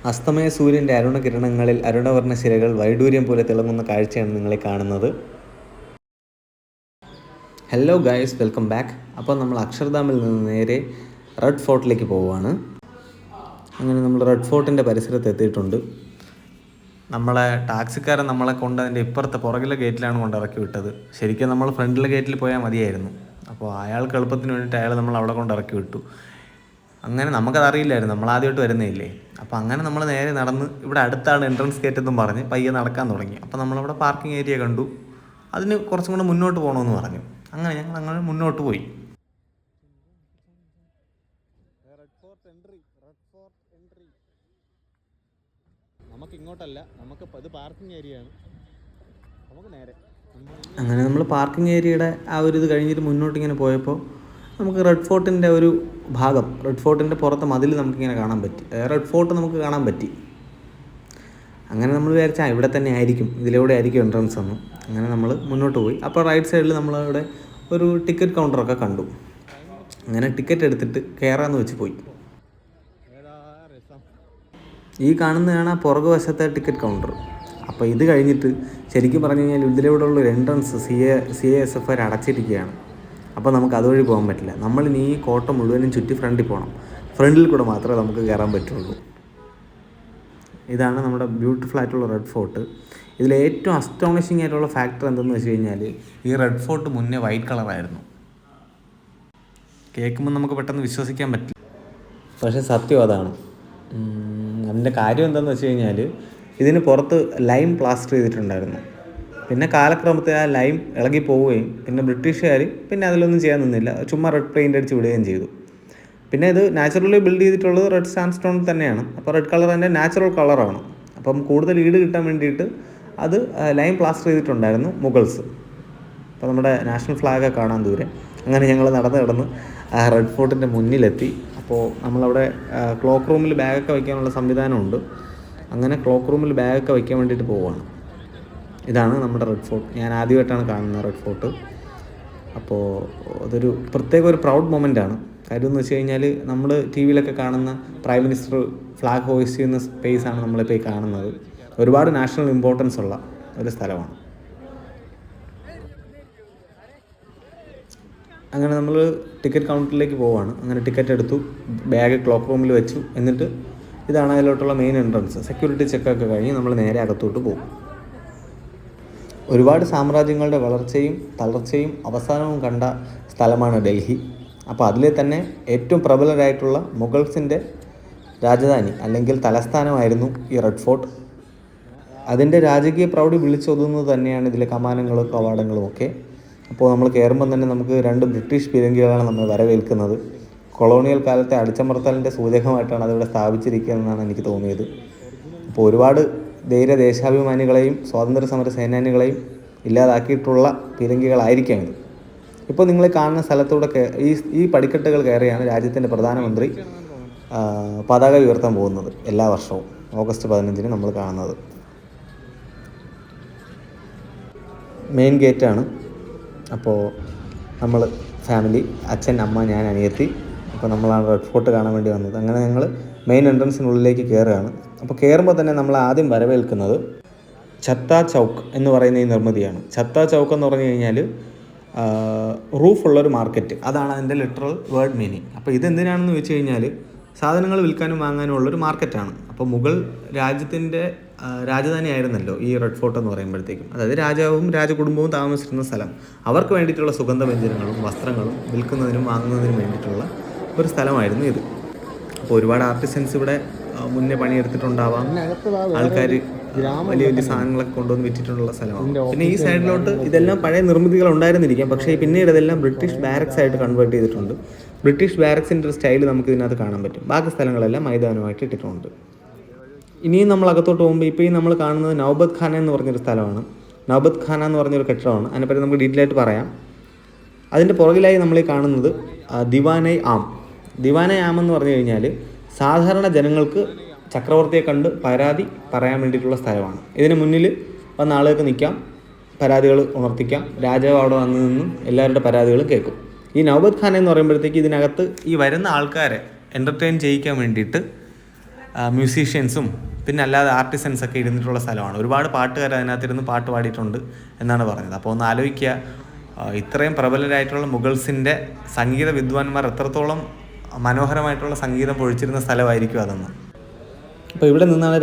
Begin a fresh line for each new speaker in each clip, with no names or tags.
അസ്തമയ സൂര്യൻ്റെ അരുണകിരണങ്ങളിൽ അരുണവർണ്ണ ശിലകൾ വൈഡൂര്യം പോലെ തിളങ്ങുന്ന കാഴ്ചയാണ് നിങ്ങളെ കാണുന്നത്. Hello guys, welcome back. അപ്പോൾ നമ്മൾ അക്ഷർധാമിൽ നിന്ന് നേരെ റെഡ് ഫോർട്ടിലേക്ക് പോവുകയാണ്. അങ്ങനെ നമ്മൾ റെഡ് ഫോർട്ടിൻ്റെ പരിസരത്ത് എത്തിയിട്ടുണ്ട്. നമ്മളെ ടാക്സിക്കാരൻ നമ്മളെ കൊണ്ട് അതിൻ്റെ ഇപ്പുറത്തെ പുറകിലെ ഗേറ്റിലാണ് കൊണ്ട് ഇറക്കി വിട്ടത്. ശരിക്കും നമ്മൾ ഫ്രണ്ടിലെ ഗേറ്റിൽ പോയാൽ മതിയായിരുന്നു. അപ്പോൾ അയാൾക്ക് എളുപ്പത്തിന് വേണ്ടിയിട്ട് അയാൾ നമ്മൾ അവിടെ കൊണ്ട് ഇറക്കി വിട്ടു. അങ്ങനെ നമുക്കതറിയില്ലായിരുന്നു, നമ്മൾ ആദ്യമായിട്ട് വരുന്നേയില്ലേ. അപ്പോൾ അങ്ങനെ നമ്മൾ നേരെ നടന്ന് ഇവിടെ അടുത്താണ് എൻട്രൻസ് ഗേറ്റ് എന്നും പറഞ്ഞ് പയ്യെ നടക്കാൻ തുടങ്ങി. അപ്പോൾ നമ്മളവിടെ പാർക്കിംഗ് ഏരിയ കണ്ടു. അതിന് കുറച്ചും കൂടെ മുന്നോട്ട് പോകണമെന്ന് പറഞ്ഞു. അങ്ങനെ ഞങ്ങൾ അങ്ങനെ മുന്നോട്ട് പോയി. നമുക്ക് ഇങ്ങോട്ടല്ല, നമുക്ക് ഇത് പാർക്കിംഗ് ഏരിയയാണ്. നമുക്ക് നേരെ അങ്ങനെ നമ്മൾ പാർക്കിംഗ് ഏരിയയുടെ ആ ഒരു ഇത് കഴിഞ്ഞിട്ട് മുന്നോട്ട് ഇങ്ങനെ പോയപ്പോൾ നമുക്ക് റെഡ് ഫോർട്ടിൻ്റെ ഒരു ഭാഗം, റെഡ് ഫോർട്ടിൻ്റെ പുറത്തെ മതിൽ നമുക്കിങ്ങനെ കാണാൻ പറ്റി. റെഡ് ഫോർട്ട് നമുക്ക് കാണാൻ പറ്റി. അങ്ങനെ നമ്മൾ വിചാരിച്ചാൽ ഇവിടെ തന്നെ ആയിരിക്കും, ഇതിലൂടെ ആയിരിക്കും എൻട്രൻസ് എന്ന്. അങ്ങനെ നമ്മൾ മുന്നോട്ട് പോയി. അപ്പോൾ റൈറ്റ് സൈഡിൽ നമ്മളവിടെ ഒരു ടിക്കറ്റ് കൗണ്ടറൊക്കെ കണ്ടു. അങ്ങനെ ടിക്കറ്റ് എടുത്തിട്ട് കയറാമെന്ന് വെച്ച് പോയി. ഈ കാണുന്നതാണ് ആ പുറകു വശത്തെ ടിക്കറ്റ് കൗണ്ടർ. അപ്പോൾ ഇത് കഴിഞ്ഞിട്ട് ശരിക്കും പറഞ്ഞു കഴിഞ്ഞാൽ ഇതിലൂടെയുള്ള ഒരു എൻട്രൻസ് CASF അടച്ചിരിക്കുകയാണ്. അപ്പോൾ നമുക്ക് അതുവഴി പോകാൻ പറ്റില്ല. നമ്മളിനി ഈ കോട്ട മുഴുവനും ചുറ്റി ഫ്രണ്ടിൽ പോകണം. ഫ്രണ്ടിൽ കൂടെ മാത്രമേ നമുക്ക് കയറാൻ പറ്റുള്ളൂ. ഇതാണ് നമ്മുടെ ബ്യൂട്ടിഫുൾ ആയിട്ടുള്ള റെഡ് ഫോർട്ട്. ഇതിൽ ഏറ്റവും അസ്റ്റോണിഷിംഗ് ആയിട്ടുള്ള ഫാക്ടർ എന്തെന്ന് വെച്ച് കഴിഞ്ഞാൽ ഈ റെഡ് ഫോർട്ട് മുന്നേ വൈറ്റ് കളറായിരുന്നു. കേൾക്കുമ്പോൾ നമുക്ക് പെട്ടെന്ന് വിശ്വസിക്കാൻ പറ്റില്ല, പക്ഷേ സത്യം അതാണ്. അതിൻ്റെ കാര്യം എന്താണെന്ന് വെച്ച് കഴിഞ്ഞാൽ ഇതിന് പുറത്ത് ലൈം പ്ലാസ്റ്റർ ചെയ്തിട്ടുണ്ടായിരുന്നു. പിന്നെ കാലക്രമത്തിൽ ആ ലൈം ഇളകി പോവുകയും പിന്നെ ബ്രിട്ടീഷുകാർ പിന്നെ അതിലൊന്നും ചെയ്യാൻ നിന്നില്ല, ചുമ്മാ റെഡ് പെയിൻ്റ് അടിച്ച് വിടുകയും ചെയ്തു. പിന്നെ ഇത് നാച്ചുറലി ബിൽഡ് ചെയ്തിട്ടുള്ളത് റെഡ് സാൻഡ്സ്റ്റോൺ തന്നെയാണ്. അപ്പോൾ റെഡ് കളർ അതിൻ്റെ നാച്ചുറൽ കളറാണ്. അപ്പം കൂടുതൽ ഈട് കിട്ടാൻ വേണ്ടിയിട്ട് അത് ലൈം പ്ലാസ്റ്റർ ചെയ്തിട്ടുണ്ടായിരുന്നു മുഗൾസ്. അപ്പോൾ നമ്മുടെ നാഷണൽ ഫ്ലാഗ് കാണാൻ ദൂരെ. അങ്ങനെ ഞങ്ങൾ നടന്ന് റെഡ് ഫോർട്ടിൻ്റെ മുന്നിലെത്തി. അപ്പോൾ നമ്മളവിടെ ക്ലോക്ക് റൂമിൽ ബാഗൊക്കെ വയ്ക്കാനുള്ള സംവിധാനമുണ്ട്. അങ്ങനെ ക്ലോക്ക് റൂമിൽ ബാഗൊക്കെ വയ്ക്കാൻ വേണ്ടിയിട്ട് പോവുകയാണ്. ഇതാണ് നമ്മുടെ റെഡ് ഫോർട്ട്. ഞാൻ ആദ്യമായിട്ടാണ് കാണുന്നത് റെഡ് ഫോർട്ട്. അപ്പോൾ അതൊരു പ്രത്യേക ഒരു പ്രൗഡ് മൊമെൻ്റാണ്. കാര്യം എന്ന് വെച്ച് കഴിഞ്ഞാൽ നമ്മൾ TV യിലൊക്കെ കാണുന്ന പ്രൈം മിനിസ്റ്റർ ഫ്ലാഗ് ഹോയിസ്റ്റ് ചെയ്യുന്ന സ്പേസാണ് നമ്മളിപ്പോൾ ഈ കാണുന്നത്. ഒരുപാട് നാഷണൽ ഇമ്പോർട്ടൻസ് ഉള്ള ഒരു സ്ഥലമാണ്. അങ്ങനെ നമ്മൾ ടിക്കറ്റ് കൗണ്ടറിലേക്ക് പോവുകയാണ്. അങ്ങനെ ടിക്കറ്റ് എടുത്തു, ബാഗ് ക്ലോക്ക് റൂമിൽ വെച്ചു. എന്നിട്ട് ഇതാണ് അതിലോട്ടുള്ള മെയിൻ എൻട്രൻസ്. സെക്യൂരിറ്റി ചെക്കൊക്കെ കഴിഞ്ഞ് നമ്മൾ നേരെ അകത്തോട്ട് പോകും. ഒരുപാട് സാമ്രാജ്യങ്ങളുടെ വളർച്ചയും തളർച്ചയും അവസാനവും കണ്ട സ്ഥലമാണ് ഡൽഹി. അപ്പോൾ അതിലെ തന്നെ ഏറ്റവും പ്രബലരായിട്ടുള്ള മുഗൾസിൻ്റെ രാജധാനി അല്ലെങ്കിൽ തലസ്ഥാനമായിരുന്നു ഈ റെഡ് ഫോർട്ട്. അതിൻ്റെ രാജകീയ പ്രൗഢി വിളിച്ചൊതുന്നത് തന്നെയാണ് ഇതിലെ കമാനങ്ങളും കവാടങ്ങളും ഒക്കെ. അപ്പോൾ നമ്മൾ കയറുമ്പം തന്നെ നമുക്ക് 2 ബ്രിട്ടീഷ് പീരങ്കികളാണ് നമ്മൾ വരവേൽക്കുന്നത്. കൊളോണിയൽ കാലത്തെ അടിച്ചമർത്തലിൻ്റെ സൂചകമായിട്ടാണ് അതിവിടെ സ്ഥാപിച്ചിരിക്കുന്നതെന്നാണ് എനിക്ക് തോന്നിയത്. അപ്പോൾ ഒരുപാട് ധൈര്യ ദേശാഭിമാനികളെയും സ്വാതന്ത്ര്യ സമര സേനാനികളെയും ഇല്ലാതാക്കിയിട്ടുള്ള പീരങ്കികളായിരിക്കാം ഇത്. ഇപ്പോൾ നിങ്ങൾ കാണുന്ന സ്ഥലത്തൂടെ ഈ പടിക്കെട്ടുകൾ കയറിയാണ് രാജ്യത്തിൻ്റെ പ്രധാനമന്ത്രി പതാക ഉയർത്താൻ പോകുന്നത്. എല്ലാ വർഷവും ഓഗസ്റ്റ് 15 നമ്മൾ കാണുന്നത്. മെയിൻ ഗേറ്റാണ്. അപ്പോൾ നമ്മൾ ഫാമിലി, അച്ഛൻ, അമ്മ, ഞാൻ, അനിയത്തി, അപ്പോൾ നമ്മളാണ് റെഡ് ഫോർട്ട് കാണാൻ വേണ്ടി വന്നത്. അങ്ങനെ ഞങ്ങൾ മെയിൻ എൻട്രൻസിനുള്ളിലേക്ക് കയറുകയാണ്. അപ്പോൾ കയറുമ്പോൾ തന്നെ നമ്മൾ ആദ്യം വരവേൽക്കുന്നത് ഛത്താ ചൗക്ക് എന്ന് പറയുന്ന ഈ നിർമ്മിതിയാണ്. ഛത്താ ചൗക്ക് എന്ന് പറഞ്ഞു കഴിഞ്ഞാൽ റൂഫുള്ളൊരു മാർക്കറ്റ്, അതാണ് അതിൻ്റെ ലിറ്ററൽ വേർഡ് മീനിങ്. അപ്പോൾ ഇതെന്തിനാണെന്ന് വെച്ച് കഴിഞ്ഞാൽ സാധനങ്ങൾ വിൽക്കാനും വാങ്ങാനും ഉള്ളൊരു മാർക്കറ്റാണ്. അപ്പോൾ മുഗൾ രാജ്യത്തിൻ്റെ രാജധാനി ആയിരുന്നല്ലോ ഈ റെഡ് ഫോർട്ട് എന്ന് പറയുമ്പോഴത്തേക്കും. അതായത് രാജാവും രാജകുടുംബവും താമസിച്ചിരുന്ന സ്ഥലം. അവർക്ക് വേണ്ടിയിട്ടുള്ള സുഗന്ധവ്യഞ്ജനങ്ങളും വസ്ത്രങ്ങളും വിൽക്കുന്നതിനും വാങ്ങുന്നതിനും വേണ്ടിയിട്ടുള്ള ഒരു സ്ഥലമായിരുന്നു ഇത്. അപ്പോൾ ഒരുപാട് ആർട്ടിസൻസ് ഇവിടെ മുന്നേ പണിയെടുത്തിട്ടുണ്ടാവാം. ആൾക്കാർ വലിയ വലിയ സാധനങ്ങളൊക്കെ കൊണ്ടുവന്ന് വിറ്റിട്ടുള്ള സ്ഥലമാണ്. പിന്നെ ഈ സൈഡിലോട്ട് ഇതെല്ലാം പഴയ നിർമ്മിതികൾ ഉണ്ടായിരുന്നിരിക്കാം, പക്ഷേ പിന്നീട് ഇതെല്ലാം ബ്രിട്ടീഷ് ബാരക്സ് ആയിട്ട് കൺവേർട്ട് ചെയ്തിട്ടുണ്ട്. ബ്രിട്ടീഷ് ബാരക്സിൻ്റെ ഒരു സ്റ്റൈൽ നമുക്ക് ഇതിനകത്ത് കാണാൻ പറ്റും. ബാക്കി സ്ഥലങ്ങളെല്ലാം മൈതാനമായിട്ട് ഇട്ടിട്ടുണ്ട്. ഇനിയും നമ്മൾ അകത്തോട്ട് പോകുമ്പോൾ ഇപ്പോൾ ഈ നമ്മൾ കാണുന്നത് നൗബത്ത് ഖാന എന്ന് പറഞ്ഞൊരു സ്ഥലമാണ്. നൗബത്ത് ഖാന എന്ന് പറഞ്ഞൊരു കെട്ടിടമാണ്. അതിനെപ്പറ്റി നമുക്ക് ഡീറ്റെയിൽ ആയിട്ട് പറയാം. അതിൻ്റെ പുറകിലായി നമ്മൾ ഈ കാണുന്നത് ദിവാനൈ ആം. ദിവാനൈ ആം എന്ന് പറഞ്ഞു കഴിഞ്ഞാൽ സാധാരണ ജനങ്ങൾക്ക് ചക്രവർത്തിയെ കണ്ട് പരാതി പറയാൻ വേണ്ടിയിട്ടുള്ള സ്ഥലമാണ്. ഇതിന് മുന്നിൽ വന്ന ആളുകൾക്ക് നിൽക്കാം, പരാതികൾ ഉണർത്തിക്കാം. രാജാവ് അവിടെ വന്നു നിന്നും എല്ലാവരുടെ പരാതികളും കേൾക്കും. ഈ നൗബത്ത് ഖാന എന്ന് പറയുമ്പോഴത്തേക്ക് ഇതിനകത്ത് ഈ വരുന്ന ആൾക്കാരെ എൻ്റർടൈൻ ചെയ്യിക്കാൻ വേണ്ടിയിട്ട് മ്യൂസീഷ്യൻസും പിന്നെ അല്ലാതെ ആർട്ടിസൻസൊക്കെ ഇരുന്നിട്ടുള്ള സ്ഥലമാണ്. ഒരുപാട് പാട്ടുകാർ അതിനകത്തിരുന്ന് പാട്ട് പാടിയിട്ടുണ്ട് എന്നാണ് പറഞ്ഞത്. അപ്പോൾ ഒന്ന് ആലോചിക്കുക, ഇത്രയും പ്രബലരായിട്ടുള്ള മുഗൾസിൻ്റെ സംഗീത വിദ്വാൻമാർ എത്രത്തോളം മനോഹരമായിട്ടുള്ള സംഗീതം പൊഴിച്ചിരുന്ന സ്ഥലമായിരിക്കും അതെന്ന്. അപ്പോൾ ഇവിടെ നിന്നാണ്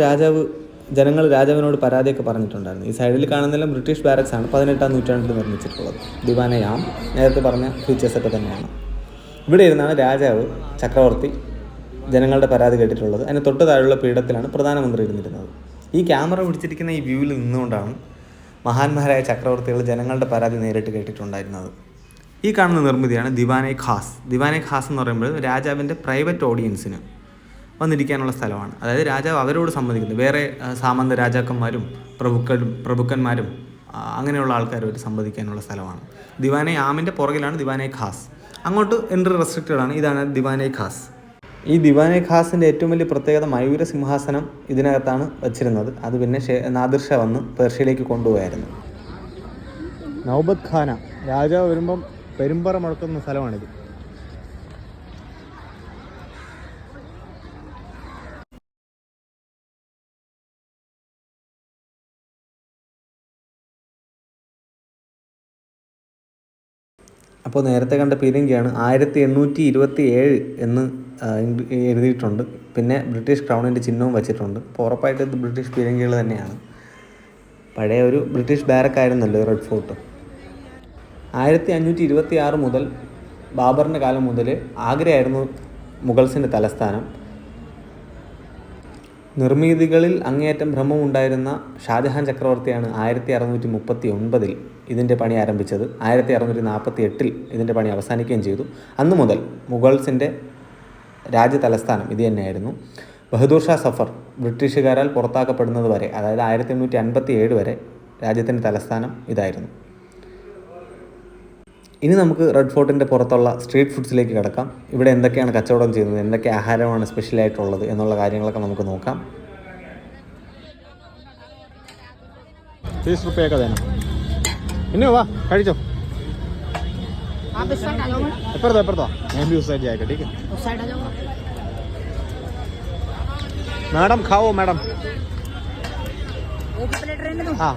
ജനങ്ങൾ രാജാവിനോട് പരാതിയൊക്കെ പറഞ്ഞിട്ടുണ്ടായിരുന്നു. ഈ സൈഡിൽ കാണുന്നതെല്ലാം ബ്രിട്ടീഷ് ബാരക്സ് ആണ്, 18-ാം നൂറ്റാണ്ടിൽ നിർമ്മിച്ചിട്ടുള്ളത്. ദിവാനയാം നേരത്തെ പറഞ്ഞ ഫീച്ചേഴ്സൊക്കെ തന്നെയാണ്. ഇവിടെ ഇരുന്നാണ് രാജാവ് ചക്രവർത്തി ജനങ്ങളുടെ പരാതി കേട്ടിട്ടുള്ളത്. അതിന് തൊട്ട് താഴെയുള്ള പീഠത്തിലാണ് പ്രധാനമന്ത്രി ഇരുന്നിരുന്നത്. ഈ ക്യാമറ പിടിച്ചിരിക്കുന്ന ഈ വ്യൂവിൽ നിന്നുകൊണ്ടാണ് മഹാന്മാരായ ചക്രവർത്തികൾ ജനങ്ങളുടെ പരാതി നേരിട്ട് കേട്ടിട്ടുണ്ടായിരുന്നത്. ഈ കാണുന്ന നിർമ്മിതിയാണ് ദിവാനെ ഖാസ്. ദിവാനെ ഖാസ് എന്ന് പറയുമ്പോൾ രാജാവിൻ്റെ പ്രൈവറ്റ് ഓഡിയൻസിന് വന്നിരിക്കാനുള്ള സ്ഥലമാണ്. അതായത് രാജാവ് അവരോട് സംബന്ധിക്കുന്നത്, വേറെ സാമന്ത രാജാക്കന്മാരും പ്രഭുക്കന്മാരും അങ്ങനെയുള്ള ആൾക്കാരുമായിട്ട് സംവദിക്കാനുള്ള സ്ഥലമാണ്. ദിവാനെ ആമിൻ്റെ പുറകിലാണ് ദിവാനെ ഖാസ്. അങ്ങോട്ട് എൻട്രി റെസ്ട്രിക്റ്റഡ് ആണ്. ഇതാണ് ദിവാനെ ഖാസ്. ഈ ദിവാനെ ഖാസിൻ്റെ ഏറ്റവും വലിയ പ്രത്യേകത മയൂര സിംഹാസനം ഇതിനകത്താണ് വച്ചിരുന്നത്. അത് പിന്നെ നാദിർ ഷാ വന്ന് പേർഷ്യയിലേക്ക് കൊണ്ടുപോയായിരുന്നു. നൗബത്ത് ഖാന രാജാവ് വരുമ്പം പെരുമ്പറ മുഴക്കുന്ന സ്ഥലമാണിത്. അപ്പോൾ നേരത്തെ കണ്ട പീരങ്കിയാണ് 1827 എന്ന് എഴുതിയിട്ടുണ്ട്. പിന്നെ ബ്രിട്ടീഷ് ക്രൗണിൻ്റെ ചിഹ്നവും വച്ചിട്ടുണ്ട്. അപ്പോൾ ഉറപ്പായിട്ട് ഇത് ബ്രിട്ടീഷ് പീരങ്കികൾ തന്നെയാണ്. പഴയ ഒരു ബ്രിട്ടീഷ് ബാരക്കായിരുന്നല്ലോ റെഡ് ഫോർട്ട്. 1526 മുതൽ ബാബറിൻ്റെ കാലം മുതൽ ആഗ്രയായിരുന്നു മുഗൾസിൻ്റെ തലസ്ഥാനം. നിർമ്മിതികളിൽ അങ്ങേയറ്റം ഭ്രമമുണ്ടായിരുന്ന ഷാജഹാൻ ചക്രവർത്തിയാണ് 1639 ഇതിൻ്റെ പണി ആരംഭിച്ചത്. 1648 ഇതിൻ്റെ പണി അവസാനിക്കുകയും ചെയ്തു. അന്നു മുതൽ മുഗൾസിൻ്റെ രാജ്യ തലസ്ഥാനം ഇത് തന്നെയായിരുന്നു. ബഹദൂർ ഷാ സഫർ ബ്രിട്ടീഷുകാരാൽ പുറത്താക്കപ്പെടുന്നത് വരെ, അതായത് 1857 വരെ രാജ്യത്തിൻ്റെ തലസ്ഥാനം ഇതായിരുന്നു. ഇനി നമുക്ക് റെഡ് ഫോർട്ടിൻ്റെ പുറത്തുള്ള സ്ട്രീറ്റ് ഫുഡ്സിലേക്ക് കിടക്കാം. ഇവിടെ എന്തൊക്കെയാണ് കച്ചവടം ചെയ്യുന്നത്, എന്തൊക്കെ ആഹാരമാണ് സ്പെഷ്യലായിട്ടുള്ളത് എന്നുള്ള കാര്യങ്ങളൊക്കെ നമുക്ക് നോക്കാം. 30 രൂപയൊക്കെ തന്നെ. ഇനി വാ കഴിച്ചോ. എപ്പുറത്തോ ഞാൻ भी उस साइड जाएगा. ठीक है मैडम, खाओ मैडम. एक प्लेट रहने दो. हाँ.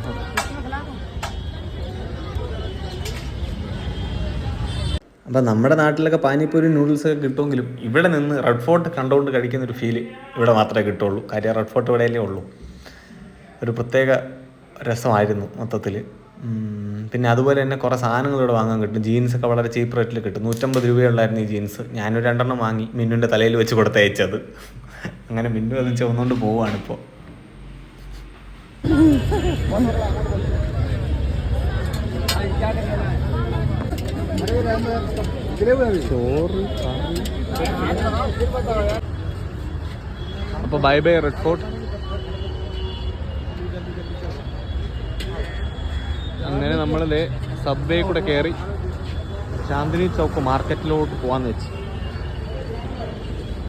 അപ്പം നമ്മുടെ നാട്ടിലൊക്കെ പാനിപ്പൂരി നൂഡിൽസൊക്കെ കിട്ടുമെങ്കിലും ഇവിടെ നിന്ന് റെഡ് ഫോർട്ട് കണ്ടുകൊണ്ട് കഴിക്കുന്നൊരു ഫീല് ഇവിടെ മാത്രമേ കിട്ടുള്ളൂ. കാര്യം റെഡ് ഫോർട്ട് ഇവിടെയല്ലേ ഉള്ളൂ. ഒരു പ്രത്യേക രസമായിരുന്നു മൊത്തത്തിൽ. പിന്നെ അതുപോലെ തന്നെ കുറേ സാധനങ്ങൾ ഇവിടെ വാങ്ങാൻ കിട്ടും. ജീൻസൊക്കെ വളരെ ചീപ്പ് റേറ്റിൽ കിട്ടും. 150 രൂപയുള്ളായിരുന്നു ഈ ജീൻസ്. ഞാനൊരു 2 വാങ്ങി മിന്നുവിൻ്റെ തലയിൽ വെച്ച് കൊടുത്തയച്ചത്. അങ്ങനെ മിന്നു അത് ചുവന്നുകൊണ്ട് പോവുകയാണിപ്പോൾ. ചോറ് അപ്പോൾ ബൈ ബൈ റെഡ് ഫോർട്ട്. അങ്ങനെ നമ്മൾ സബ്വേ കൂടെ കയറി ചാന്ദിനി ചൗക്ക് മാർക്കറ്റിലോട്ട് പോകാമെന്ന് വെച്ച്.